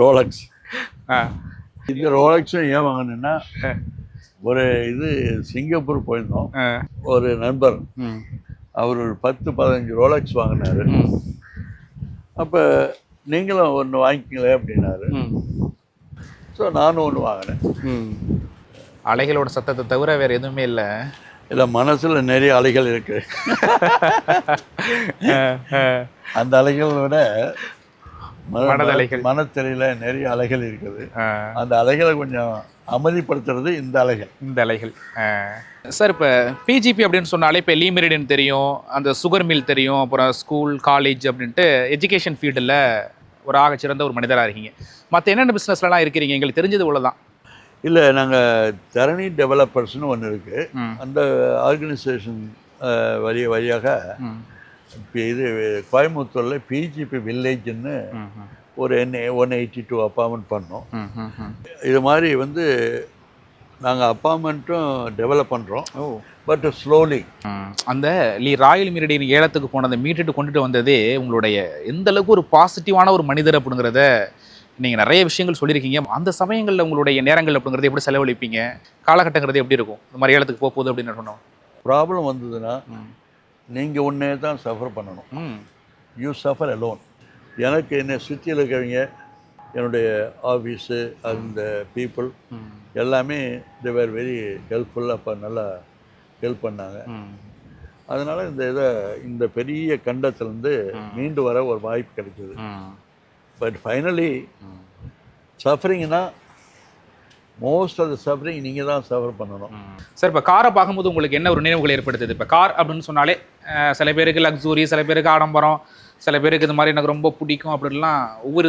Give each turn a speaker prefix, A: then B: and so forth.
A: Rolex.
B: ஆ.
A: இந்த ரோலக்ஸும் ஏன் வாங்கினேன்னா, ஒரு இது சிங்கப்பூர் போயிருந்தோம். ஒரு நண்பர் அவர் ஒரு 10-15 ரோலக்ஸ் வாங்கினாரு. அப்போ நீங்களும் ஒன்று வாங்கிக்கங்களே அப்படின்னாரு. ஸோ நானும் ஒன்று வாங்கினேன்.
B: அலைகளோட சத்தத்தை தவிர வேற எதுவுமே இல்லை.
A: இல்லை, மனசுல நிறைய அலைகள் இருக்கு. அந்த அலைகளை விட மனத்திரையில நிறைய அலைகள் இருக்குது. அந்த அலைகளை கொஞ்சம் அமைதிப்படுத்துறது இந்த அலைகள்.
B: சார், இப்போ பிஜிபி அப்படின்னு சொன்னாலே இப்போ லீ மெரிடியன் தெரியும், அந்த சுகர் மில் தெரியும், அப்புறம் ஸ்கூல் காலேஜ் அப்படின்ட்டு எஜுகேஷன் ஃபீல்டில் ஒரு ஆகச்சிறந்த ஒரு மனிதராக இருக்கீங்க. மற்ற என்னென்ன பிஸ்னஸ்லாம் இருக்கிறீங்க? எங்களுக்கு தெரிஞ்சது இவ்வளோதான்.
A: இல்லை, நாங்கள் தரணி டெவலப்பர்ஸ்னு ஒன்று இருக்குது. அந்த ஆர்கனைசேஷன் வழியாக இப்போ இது கோயம்புத்தூரில் பிஜிபி வில்லேஜ்னு ஒரு 182 அப்பார்ட்மெண்ட் பண்ணோம். இது மாதிரி நாங்கள் அப்பார்ட்மெண்ட்டும் டெவலப் பண்ணுறோம். But slowly.
B: அந்த ராயல் மெரிடியன் ஏலத்துக்கு போனதை மீட்டுட்டு கொண்டுட்டு வந்ததே உங்களுடைய எந்த அளவுக்கு ஒரு பாசிட்டிவான ஒரு மனிதர் அப்படிங்கிறத நீங்கள் நிறைய விஷயங்கள் சொல்லியிருக்கீங்க. அந்த சமயங்களில் உங்களுடைய நேரங்கள் அப்படிங்கிறது எப்படி செலவழிப்பீங்க? காலகட்டங்கிறது எப்படி இருக்கும் இந்த மாதிரி ஏலத்துக்கு போகுது அப்படின்னு சொன்னோம்?
A: ப்ராப்ளம் வந்ததுன்னா நீங்கள் ஒன்றே தான் சஃபர் பண்ணணும். You suffer alone. எனக்கு என்னை சுற்றியில் இருக்கிறவங்க, என்னுடைய ஆஃபீஸு, அந்த பீப்புள் எல்லாமே தே வேர் வெரி ஹெல்ப்ஃபுல். அப்போ நல்லா ஹெல்ப் பண்ணாங்க. அதனால் இந்த பெரிய கண்டத்துலேருந்து மீண்டு வர ஒரு வாய்ப்பு கிடைக்கிது. பட் ஃபைனலி சஃபரிங்னா மோஸ்ட் ஆஃப் த சஃபரிங் நீங்கள் தான் சஃபர் பண்ணணும்.
B: சார், இப்போ காரை பார்க்கும்போது உங்களுக்கு என்ன ஒரு நினைவுகள் ஏற்படுத்துது? இப்போ கார் அப்படின்னு சொன்னாலே சில பேருக்கு லக்ஸுரி, சில பேருக்கு ஆடம்பரம், சில பேருக்கு இது மாதிரி எனக்கு ரொம்ப பிடிக்கும் அப்படின்லாம் ஒவ்வொரு